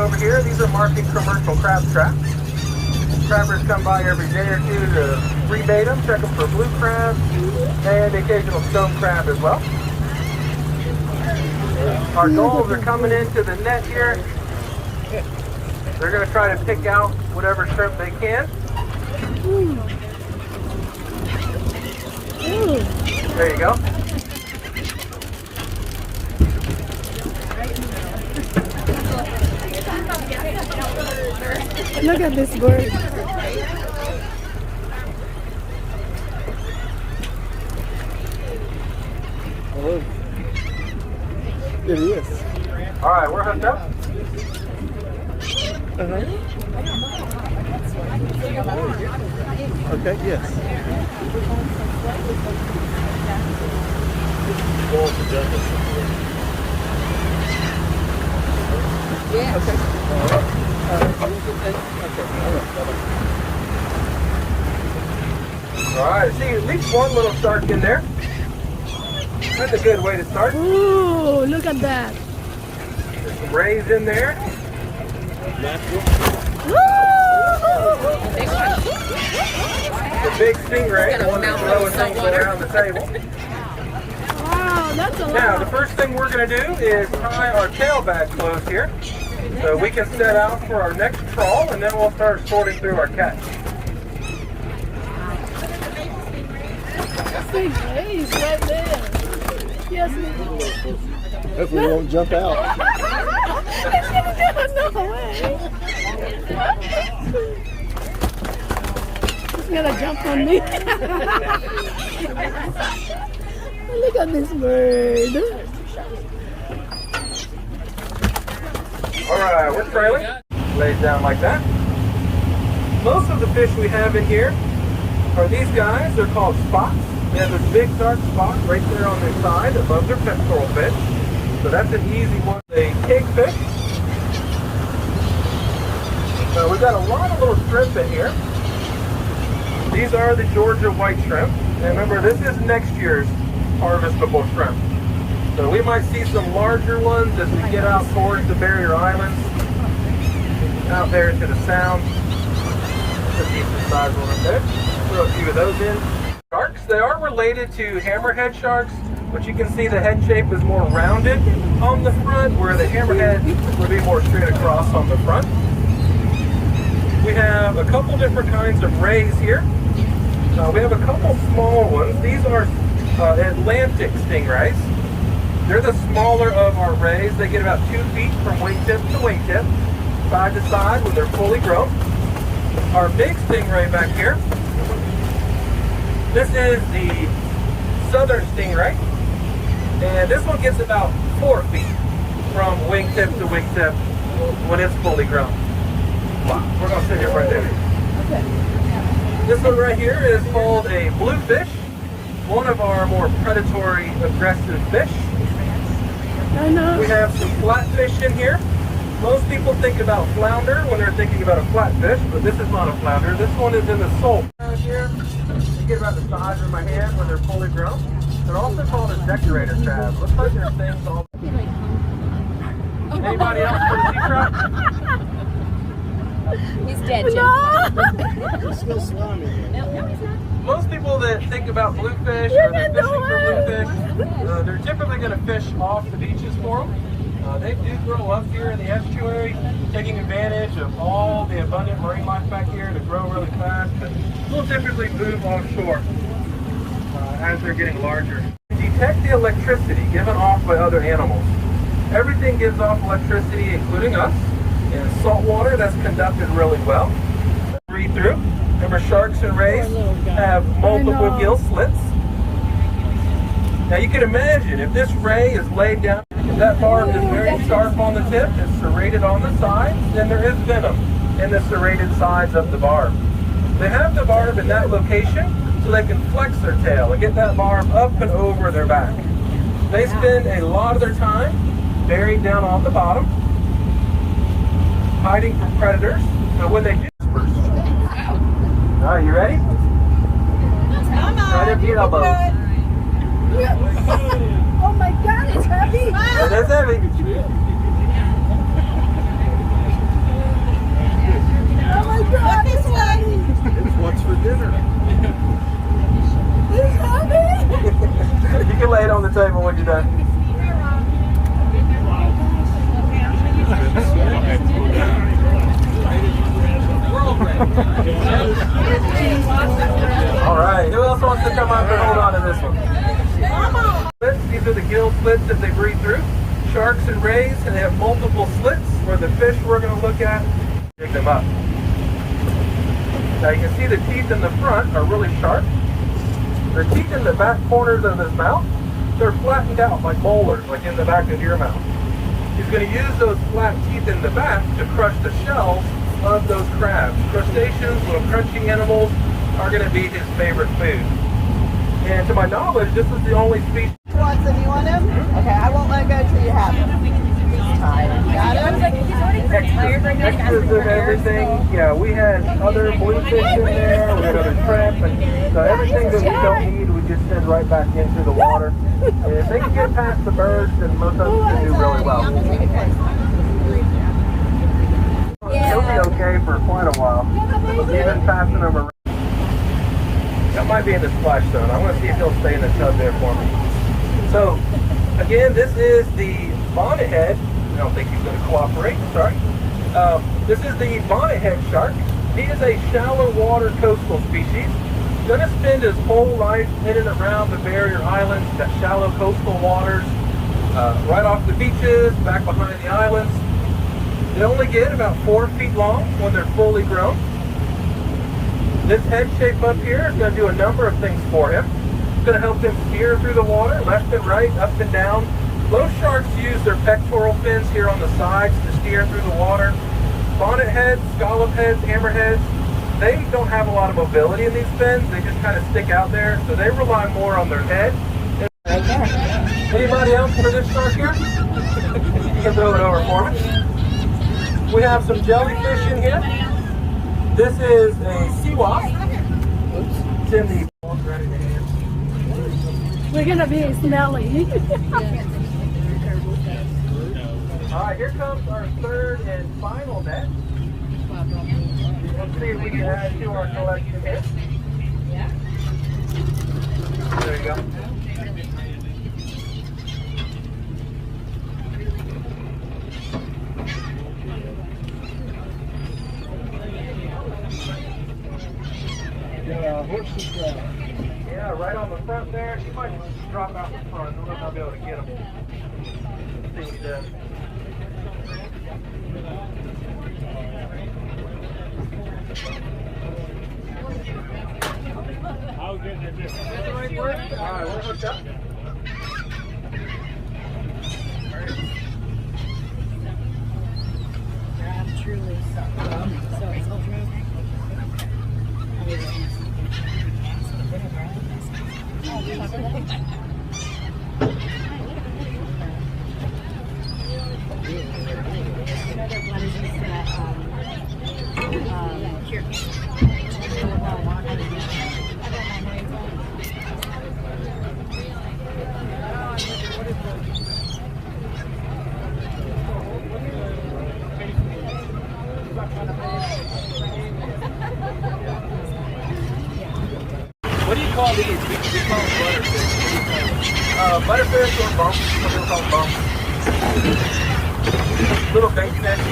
over here, these are marking commercial crab traps. Crabbers come by every day or two to rebait them, check them for blue crab, and the occasional stone crab as well. Our gulls are coming into the net here. They're going to try to pick out whatever shrimp they can. There you go. Look at this bird. Oh, it is. All right, we're hooked up. Okay, yes. Yeah. Okay. All right, see at least one little shark in there. That's a good way to start. Ooh, look at that. There's some rays in there. The big stingray, the one that's throwing things around the table. Wow, that's a lot. Now, the first thing we're going to do is tie our tail back closed here, so we can set out for our next trawl, and then we'll start sorting through our catch. Stingrays right there. Yes, Hopefully it won't jump out. no way. He's gonna jump on me. Look at this bird. All right, we're trailing. Lays down like that. Most of the fish we have in here are these guys. They're called spots. They have this big dark spot right there on their side above their pectoral fin. So that's an easy one. A kingfish. So we've got a lot of little shrimp in here. These are the Georgia white shrimp. And remember, this is next year's harvestable shrimp. So we might see some larger ones as we get out towards the barrier islands. Out there to the sound. That's a decent size one right there. Throw a few of those in. Sharks, they are related to hammerhead sharks, but you can see the head shape is more rounded on the front, where the hammerhead would be more straight across on the front. We have a couple different kinds of rays here. We have a couple small ones. These are Atlantic stingrays. They're the smaller of our rays. They get about 2 feet from wingtip to wingtip, side to side when they're fully grown. Our big stingray back here, this is the southern stingray, and this one gets about 4 feet from wingtip to wingtip when it's fully grown. Wow. We're going to sit here right there. Okay. This one right here is called a bluefish, one of our more predatory, aggressive fish. I know. We have some flatfish in here. Most people think about flounder when they're thinking about a flatfish, but this is not a flounder. This one is in the salt. Down here, you get about the size of my hand when they're fully grown. They're also called a decorator crab. Looks like their things all. Anybody else for the sea trout? He's dead, Jim. It's still slimy. No, he's not. Most people that think about bluefish or they're fishing for bluefish, they're typically going to fish off the beaches for them. They do grow up here in the estuary, taking advantage of all the abundant marine life back here to grow really fast. But they'll typically move offshore as they're getting larger. Detect the electricity given off by other animals. Everything gives off electricity, including us. In salt water, that's conducted really well. Read through. Remember, sharks and rays have multiple gill slits. Now you can imagine if this ray is laid down, if that barb is very sharp on the tip, it's serrated on the sides, then there is venom in the serrated sides of the barb. They have the barb in that location so they can flex their tail and get that barb up and over their back. They spend a lot of their time buried down on the bottom, hiding from predators. So when they do first. All right, you ready? Right up your elbows. Oh my God, it's heavy. That's heavy. my God, it's honey. It's what's for dinner. It's honey. You can lay it on the table when you're done. All right, who else wants to come up and hold on to this one? These are the gill slits that they breathe through. Sharks and rays, and they have multiple slits where the fish we're going to look at dig them up. Now you can see the teeth in the front are really sharp. The teeth in the back corners of his mouth, they're flattened out like molars, like in the back of your mouth. He's going to use those flat teeth in the back to crush the shells of those crabs. Crustaceans, little crunchy animals, are going to be his favorite food. And to my knowledge, this is the only species. Want some? You want him? Okay, I won't let go till you have him. Got him? Extras of everything. Yeah, we had other bluefish in there, we had other shrimp, and so everything that we don't need, we just send right back into the water. And if they can get past the birds, then most of them can do really well. He'll be okay for quite a while, even passing them around. That might be in the splash zone. I want to see if he'll stay in the tub there for me. So, again, this is the bonnet head. I don't think he's going to cooperate. Sorry. This is the bonnet head shark. He is a shallow water coastal species. Going to spend his whole life in and around the barrier islands, that shallow coastal waters, right off the beaches, back behind the islands. They only get about 4 feet long when they're fully grown. This head shape up here is going to do a number of things for him. It's going to help him steer through the water, left and right, up and down. Most sharks use their pectoral fins here on the sides to steer through the water. Bonnet heads, scallop heads, hammerheads, they don't have a lot of mobility in these fins. They just kind of stick out there, so they rely more on their head. Right there. Anybody else for this shark here? You can throw it over for me. We have some jellyfish in here. This is a sea wasp. It's in the We're going to be smelly. All right, here comes our third and final net. Let's see if we can add to our collection here. There you go. Yeah, right on the front there. She might just drop out the front. I don't know if I'll be able to get them. Let's see what he does. How good is this? All right, we're hooked up. Truly so it's ultra. What do you call these? We call them butterfish. What do you call them? Butterfish or bumps. Some people call them bumps. Little bait fish.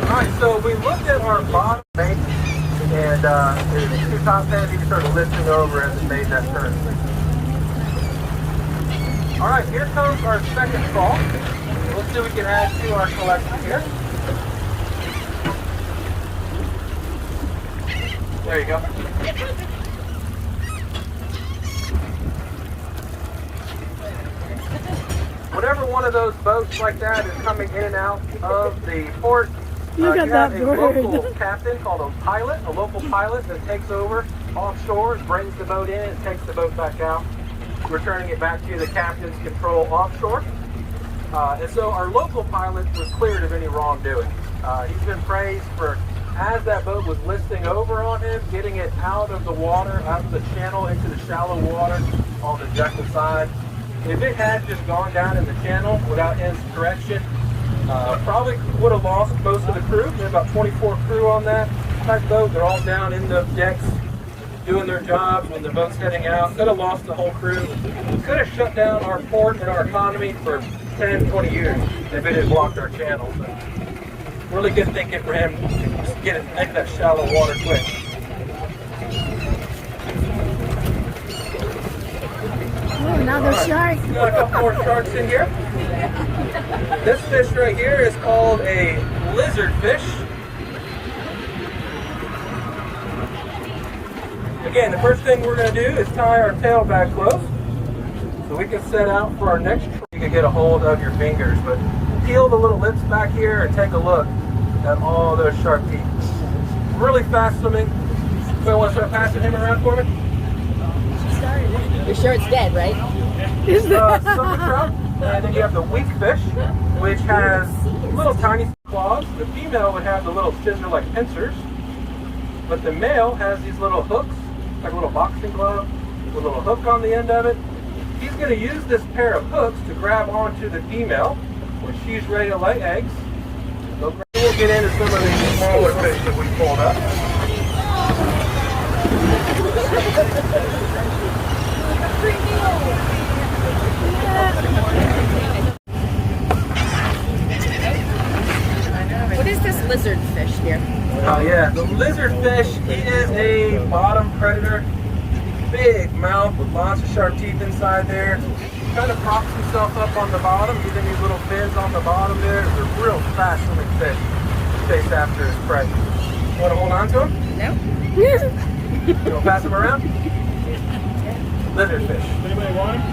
Alright, so we looked at our bottom bait, and the two top heads, you can start lifting over as it made that turn. Alright, here comes our second fall. Let's see what we can add to our collection here. There you go. Whenever one of those boats like that is coming in and out of the port, Look at you have that a bird. local captain called a pilot, a local pilot that takes over offshore, brings the boat in, and takes the boat back out, returning it back to the captain's control offshore. And so our local pilot was cleared of any wrongdoing. He's been praised for, as that boat was listing over on him, getting it out of the water, out of the channel into the shallow water on the Jekyll side. if it had just gone down in the channel without his correction, probably would have lost most of the crew. There's about 24 crew on that type boat. They're all down in the decks doing their jobs when the boat's heading out. Could have lost the whole crew. Could have shut down our port and our economy for 10, 20 years if it had blocked our channel. So really good thinking for him to just get that shallow water quick. Oh, another shark. Got a couple more sharks in here. This fish right here is called a lizard fish. Again, the first thing we're going to do is tie our tail back close so we can set out for our next trip. You can get a hold of your fingers, but peel the little lips back here and take a look at all those sharp teeth. Really fast swimming. So want to start passing him around for me? You're sure it's dead, right? Silver trout, and then you have the weak fish, which has little tiny claws. The female would have the little scissor-like pincers, but the male has these little hooks, like a little boxing glove, with a little hook on the end of it. He's going to use this pair of hooks to grab onto the female when she's ready to lay eggs. So we'll get into some of these smaller fish that we pulled up. What is this lizard fish here? Oh yeah, the lizard fish, he is a bottom predator. Big mouth with lots of sharp teeth inside there. Kind of props himself up on the bottom, using these little fins on the bottom there. It's a real fast swimming fish to chase after his prey. You want to hold on to him? No. You want to pass him around? Lizard fish. Anybody want him?